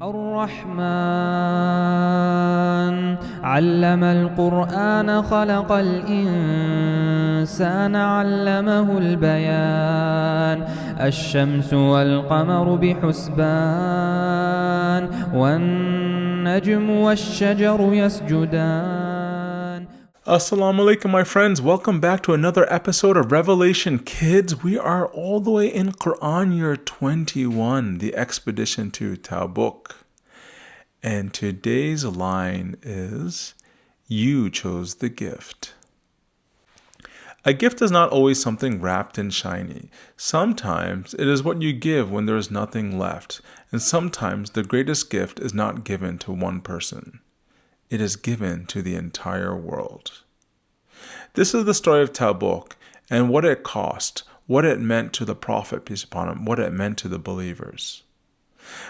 الرحمن علم القرآن خلق الإنسان علمه البيان الشمس والقمر بحسبان والنجم والشجر يسجدان. Assalamu alaikum, my friends. Welcome back to another episode of Revelation Kids. We are all the way in Qur'an year 21, the expedition to Tabuk. And today's line is, you chose the gift. A gift is not always something wrapped and shiny. Sometimes it is what you give when there is nothing left. And sometimes the greatest gift is not given to one person. It is given to the entire world. This is the story of Tabuk and what it cost, what it meant to the Prophet, peace upon him, what it meant to the believers.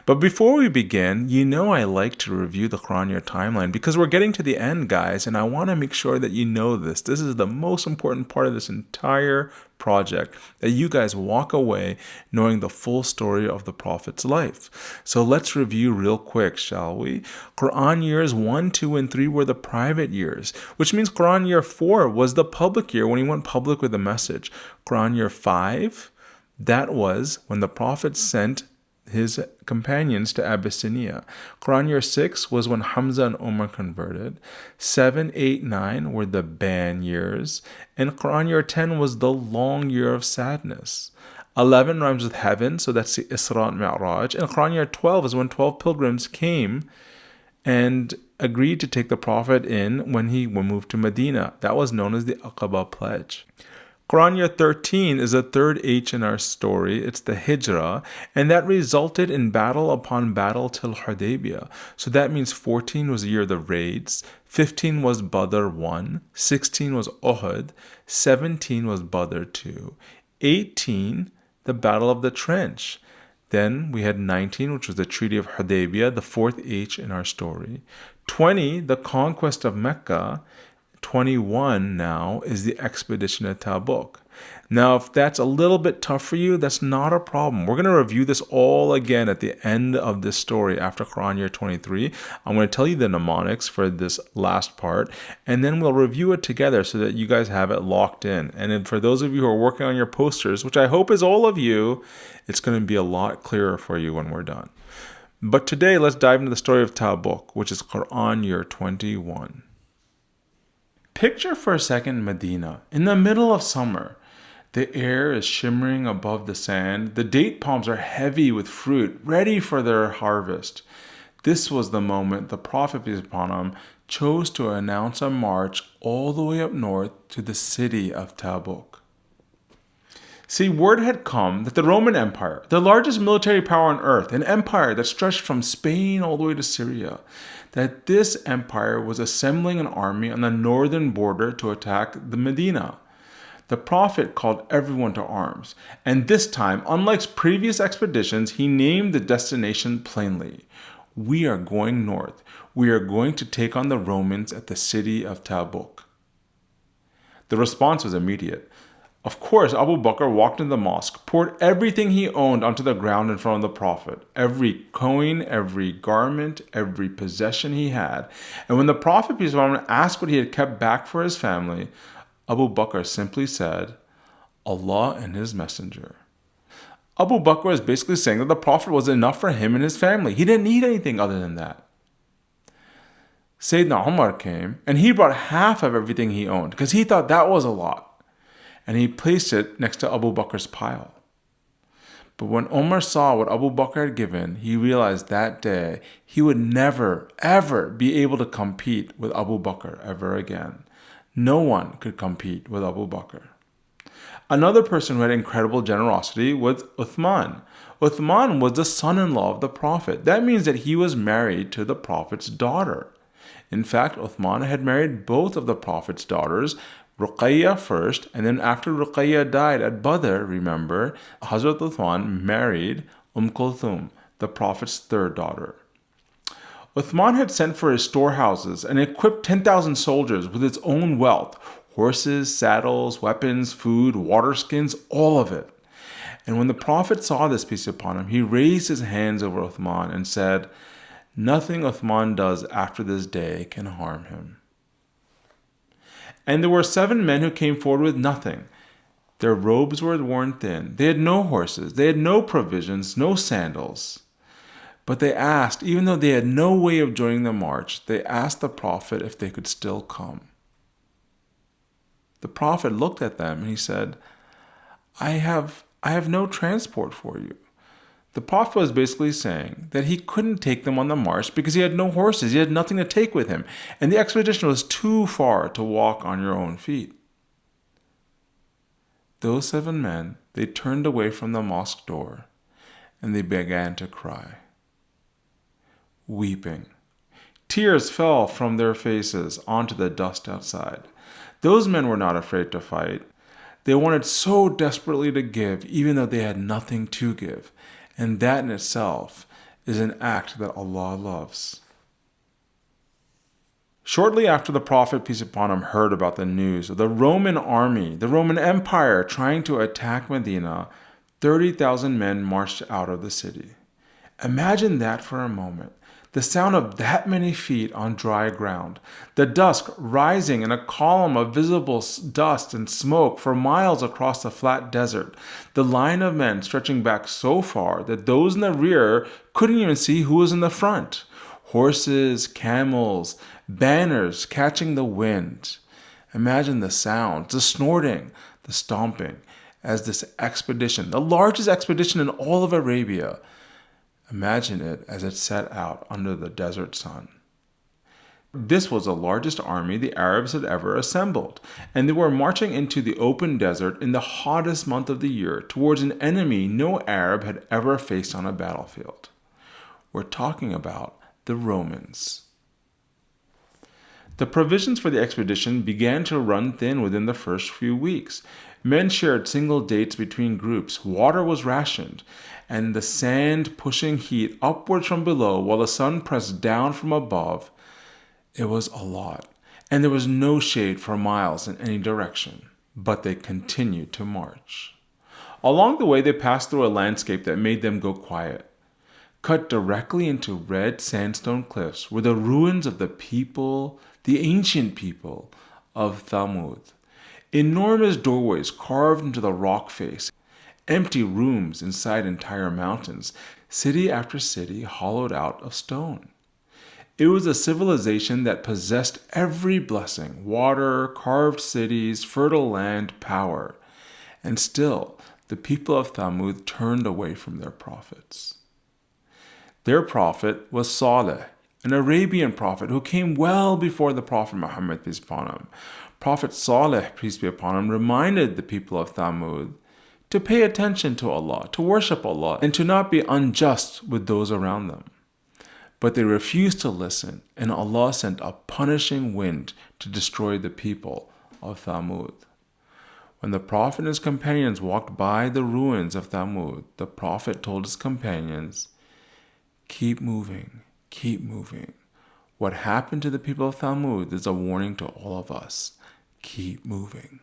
But before we begin, you know I like to review the Qur'an year timeline because we're getting to the end, guys, and I want to make sure that you know this. This is the most important part of this entire project, that you guys walk away knowing the full story of the Prophet's life. So let's review real quick, shall we? Qur'an years 1, 2, and 3 were the private years, which means Qur'an year 4 was the public year when he went public with the message. Qur'an year 5, that was when the Prophet sent his companions to Abyssinia. Qur'an year 6 was when Hamza and Umar converted. 7, 8, 9 were the ban years. And Qur'an year 10 was the long year of sadness. 11 rhymes with heaven, so that's the Isra and Mi'raj. And Qur'an year 12 is when 12 pilgrims came and agreed to take the Prophet in when he moved to Medina. That was known as the Aqaba Pledge. Qur'an year 13 is the third H in our story. It's the Hijrah, and that resulted in battle upon battle till Hudaybiyah. So that means 14 was the year of the raids, 15 was Badr 1, 16 was Uhud, 17 was Badr 2, 18, the Battle of the Trench. Then we had 19, which was the Treaty of Hudaybiyah, the fourth H in our story. 20, the conquest of Mecca. 21 now is the expedition at Tabuk. Now, if that's a little bit tough for you, that's not a problem. We're going to review this all again at the end of this story after Qur'an year 23. I'm going to tell you the mnemonics for this last part, and then we'll review it together so that you guys have it locked in. And then for those of you who are working on your posters, which I hope is all of you, it's going to be a lot clearer for you when we're done. But today, let's dive into the story of Tabuk, which is Qur'an year 21. Picture for a second Medina, in the middle of summer. The air is shimmering above the sand. The date palms are heavy with fruit, ready for their harvest. This was the moment the Prophet, peace upon him, chose to announce a march all the way up north to the city of Tabuk. See, word had come that the Roman Empire, the largest military power on earth, an empire that stretched from Spain all the way to Syria, that this empire was assembling an army on the northern border to attack the Medina. The Prophet called everyone to arms, and this time, unlike previous expeditions, he named the destination plainly. We are going north. We are going to take on the Romans at the city of Tabuk. The response was immediate. Of course, Abu Bakr walked into the mosque, poured everything he owned onto the ground in front of the Prophet. Every coin, every garment, every possession he had. And when the Prophet, peace be upon him, asked what he had kept back for his family, Abu Bakr simply said, Allah and his messenger. Abu Bakr is basically saying that the Prophet was enough for him and his family. He didn't need anything other than that. Sayyidina Umar came, and he brought half of everything he owned, because he thought that was a lot. And he placed it next to Abu Bakr's pile. But when Umar saw what Abu Bakr had given, he realized that day he would never, ever be able to compete with Abu Bakr ever again. No one could compete with Abu Bakr. Another person who had incredible generosity was Uthman. Uthman was the son-in-law of the Prophet. That means that he was married to the Prophet's daughter. In fact, Uthman had married both of the Prophet's daughters, Ruqayya first, and then after Ruqayya died at Badr, remember, Hazrat Uthman married Kulthum, the Prophet's third daughter. Uthman had sent for his storehouses and equipped 10,000 soldiers with its own wealth, horses, saddles, weapons, food, water skins, all of it. And when the Prophet saw this, peace be upon him, he raised his hands over Uthman and said, Nothing Uthman does after this day can harm him. And there were 7 men who came forward with nothing. Their robes were worn thin. They had no horses. They had no provisions, no sandals. But they asked, even though they had no way of joining the march, they asked the Prophet if they could still come. The Prophet looked at them and he said, I have no transport for you. The Prophet was basically saying that he couldn't take them on the march because he had no horses. He had nothing to take with him. And the expedition was too far to walk on your own feet. Those 7 men, they turned away from the mosque door and they began to cry, weeping. Tears fell from their faces onto the dust outside. Those men were not afraid to fight. They wanted so desperately to give, even though they had nothing to give. And that in itself is an act that Allah loves. Shortly after the Prophet, peace upon him, heard about the news of the Roman army, the Roman Empire trying to attack Medina, 30,000 men marched out of the city. Imagine that for a moment. The sound of that many feet on dry ground, the dust rising in a column of visible dust and smoke for miles across the flat desert, the line of men stretching back so far that those in the rear couldn't even see who was in the front. Horses, camels, banners catching the wind. Imagine the sounds, the snorting, the stomping, as this expedition, the largest expedition in all of Arabia, imagine it as it set out under the desert sun. This was the largest army the Arabs had ever assembled, and they were marching into the open desert in the hottest month of the year towards an enemy no Arab had ever faced on a battlefield. We're talking about the Romans. The provisions for the expedition began to run thin within the first few weeks. Men shared single dates between groups, water was rationed, and the sand pushing heat upwards from below while the sun pressed down from above. It was a lot, and there was no shade for miles in any direction. But they continued to march. Along the way, they passed through a landscape that made them go quiet. Cut directly into red sandstone cliffs were the ruins of the people, the ancient people of Thamud. Enormous doorways carved into the rock face, empty rooms inside entire mountains, city after city hollowed out of stone. It was a civilization that possessed every blessing: water, carved cities, fertile land, power. And still, the people of Thamud turned away from their prophets. Their prophet was Saleh, an Arabian prophet who came well before the Prophet Muhammad, peace be upon him. Prophet Saleh, peace be upon him, reminded the people of Thamud to pay attention to Allah, to worship Allah, and to not be unjust with those around them. But they refused to listen, and Allah sent a punishing wind to destroy the people of Thamud. When the Prophet and his companions walked by the ruins of Thamud, the Prophet told his companions, keep moving, keep moving. What happened to the people of Thamud is a warning to all of us. Keep moving.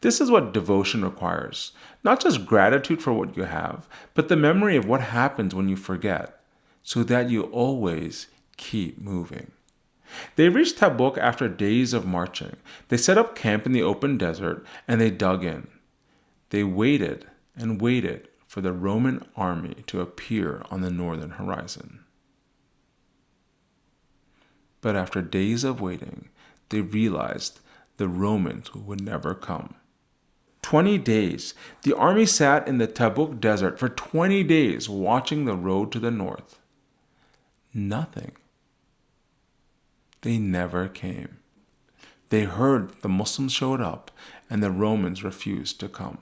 This is what devotion requires. Not just gratitude for what you have, but the memory of what happens when you forget, so that you always keep moving. They reached Tabuk after days of marching. They set up camp in the open desert and they dug in. They waited and waited for the Roman army to appear on the northern horizon. But after days of waiting, they realized the Romans would never come. 20 days. The army sat in the Tabuk desert for 20 days watching the road to the north. Nothing. They never came. They heard the Muslims showed up and the Romans refused to come.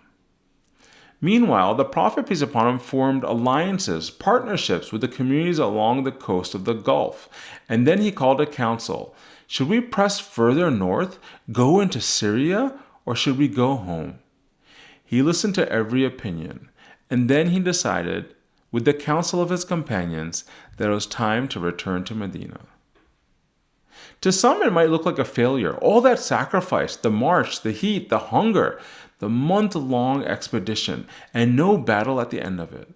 Meanwhile, the Prophet, peace upon him, formed alliances, partnerships with the communities along the coast of the Gulf. And then he called a council. Should we press further north, go into Syria, or should we go home? He listened to every opinion, and then he decided, with the counsel of his companions, that it was time to return to Medina. To some, it might look like a failure. All that sacrifice, the march, the heat, the hunger, the month-long expedition, and no battle at the end of it.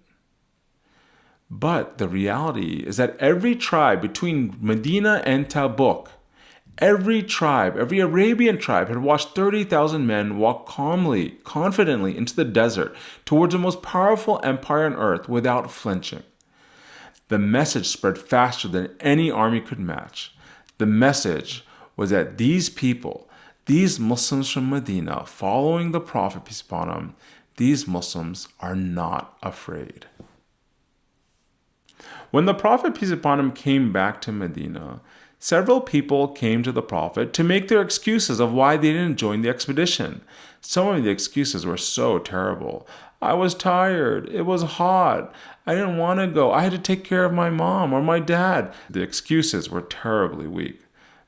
But the reality is that every tribe between Medina and Tabuk, every tribe, every Arabian tribe had watched 30,000 men walk calmly, confidently into the desert towards the most powerful empire on earth without flinching. The message spread faster than any army could match. The message was that these people, these Muslims from Medina, following the Prophet, peace upon him, these Muslims are not afraid. When the Prophet, peace upon him, came back to Medina, several people came to the Prophet to make their excuses of why they didn't join the expedition. Some of the excuses were so terrible. I was tired. It was hot. I didn't want to go. I had to take care of my mom or my dad. The excuses were terribly weak,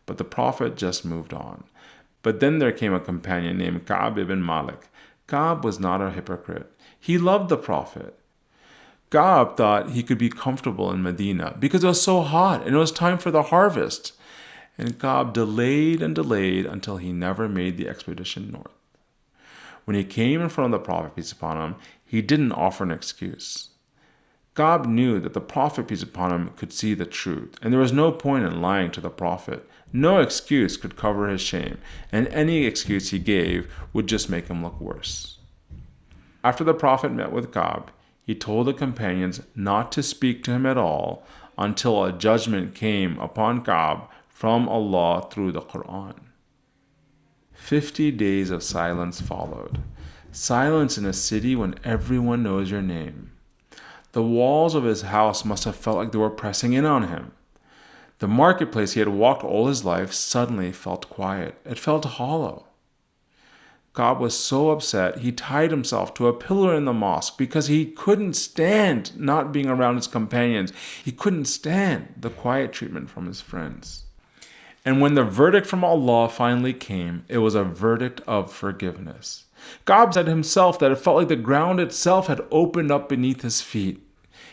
but the Prophet just moved on. But then there came a companion named Ka'b ibn Malik. Ka'b was not a hypocrite. He loved the Prophet. Ka'b thought he could be comfortable in Medina because it was so hot and it was time for the harvest. And Ka'b delayed and delayed until he never made the expedition north. When he came in front of the Prophet, peace upon him, he didn't offer an excuse. Ka'b knew that the Prophet, peace upon him, could see the truth, and there was no point in lying to the Prophet. No excuse could cover his shame, and any excuse he gave would just make him look worse. After the Prophet met with Ka'b, he told the companions not to speak to him at all until a judgment came upon Ka'b from Allah through the Qur'an. 50 days of silence followed. Silence in a city when everyone knows your name. The walls of his house must have felt like they were pressing in on him. The marketplace he had walked all his life suddenly felt quiet. It felt hollow. Ka'b was so upset he tied himself to a pillar in the mosque because he couldn't stand not being around his companions. He couldn't stand the quiet treatment from his friends. And when the verdict from Allah finally came, it was a verdict of forgiveness. Ka'b said himself that it felt like the ground itself had opened up beneath his feet.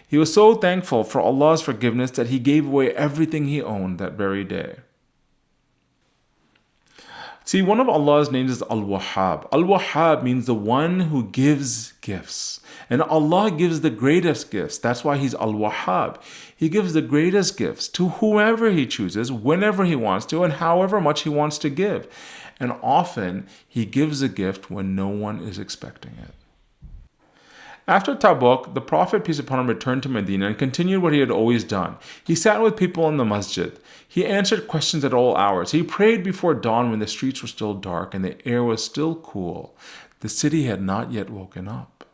He was so thankful for Allah's forgiveness that he gave away everything he owned that very day. See, one of Allah's names is Al-Wahhab. Al-Wahhab means the one who gives gifts. And Allah gives the greatest gifts. That's why He's Al-Wahhab. He gives the greatest gifts to whoever He chooses, whenever He wants to, and however much He wants to give. And often, He gives a gift when no one is expecting it. After Tabuk, the Prophet, peace upon him, returned to Medina and continued what he had always done. He sat with people in the masjid. He answered questions at all hours. He prayed before dawn when the streets were still dark and the air was still cool. The city had not yet woken up.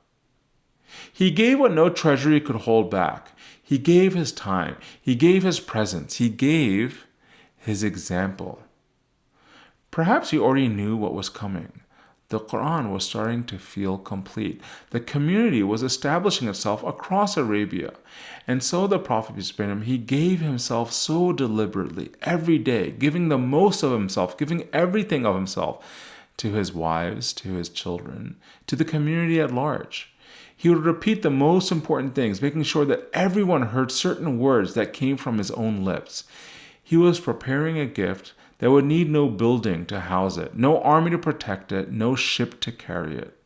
He gave what no treasury could hold back. He gave his time. He gave his presence. He gave his example. Perhaps he already knew what was coming. The Qur'an was starting to feel complete. The community was establishing itself across Arabia. And so the Prophet, peace be upon him, he gave himself so deliberately, every day, giving the most of himself, giving everything of himself to his wives, to his children, to the community at large. He would repeat the most important things, making sure that everyone heard certain words that came from his own lips. He was preparing a gift that would need no building to house it, no army to protect it, no ship to carry it.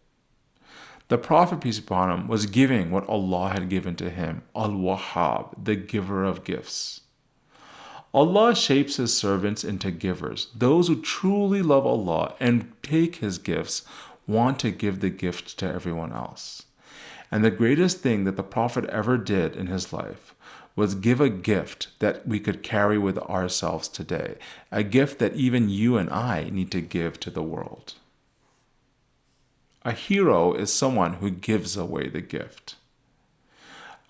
The Prophet, peace be upon him, was giving what Allah had given to him, Al-Wahhab, the giver of gifts. Allah shapes His servants into givers. Those who truly love Allah and take His gifts want to give the gift to everyone else. And the greatest thing that the Prophet ever did in his life was give a gift that we could carry with ourselves today, a gift that even you and I need to give to the world. A hero is someone who gives away the gift.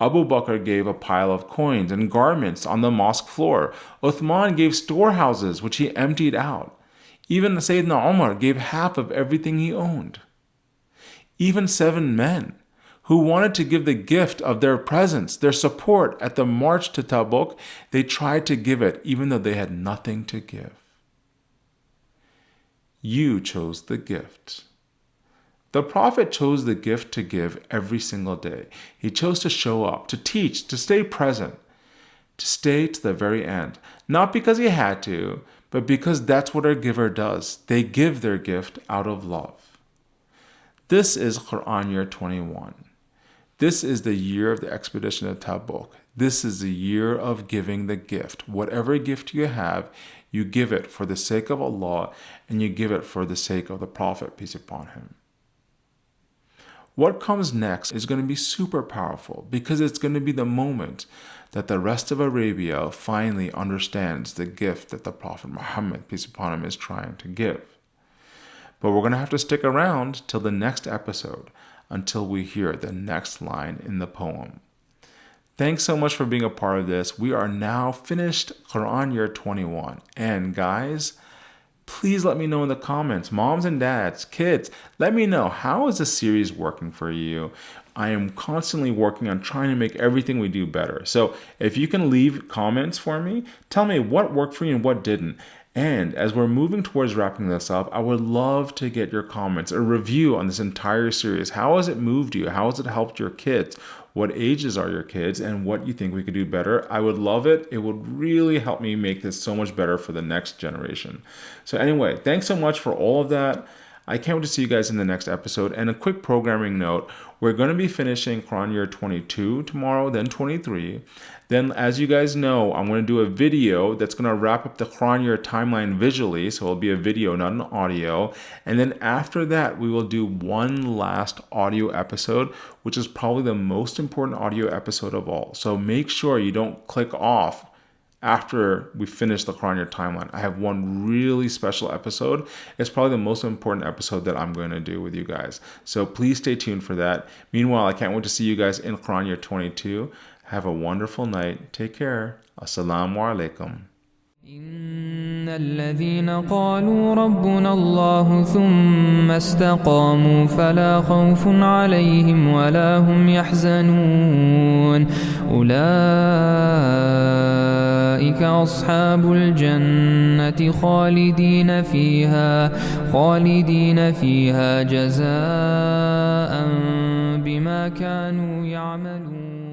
Abu Bakr gave a pile of coins and garments on the mosque floor. Uthman gave storehouses which he emptied out. Even Sayyidina Umar gave half of everything he owned. Even 7 men who wanted to give the gift of their presence, their support at the march to Tabuk, they tried to give it even though they had nothing to give. You chose the gift. The Prophet chose the gift to give every single day. He chose to show up, to teach, to stay present, to stay to the very end. Not because he had to, but because that's what a giver does. They give their gift out of love. This is Qur'an year 21. This is the year of the expedition of Tabuk. This is the year of giving the gift. Whatever gift you have, you give it for the sake of Allah, and you give it for the sake of the Prophet, peace upon him. What comes next is going to be super powerful, because it's going to be the moment that the rest of Arabia finally understands the gift that the Prophet Muhammad, peace upon him, is trying to give. But we're going to have to stick around till the next episode, until we hear the next line in the poem. Thanks so much for being a part of this. We are now finished Quran Year 21. And guys, please let me know in the comments, moms and dads, kids, let me know, how is the series working for you? I am constantly working on trying to make everything we do better. So if you can leave comments for me, tell me what worked for you and what didn't. And as we're moving towards wrapping this up, I would love to get your comments, a review on this entire series. How has it moved you? How has it helped your kids? What ages are your kids, and what you think we could do better? I would love it. It would really help me make this so much better for the next generation. So anyway, thanks so much for all of that. I can't wait to see you guys in the next episode. And a quick programming note, we're going to be finishing Quran Year 22 tomorrow, then 23. Then, as you guys know, I'm going to do a video that's going to wrap up the Quran Year timeline visually. So it'll be a video, not an audio. And then after that, we will do one last audio episode, which is probably the most important audio episode of all. So make sure you don't click off after we finish the Quran Year timeline. I have one really special episode. It's probably the most important episode that I'm going to do with you guys. So please stay tuned for that. Meanwhile, I can't wait to see you guys in Quran Year 22. Have a wonderful night. Take care. Assalamu alaikum. إن الذين قالوا ربنا الله ثم استقاموا فلا خوف عليهم ولا هم يحزنون أولئك أصحاب الجنة خالدين فيها جزاء بما كانوا يعملون.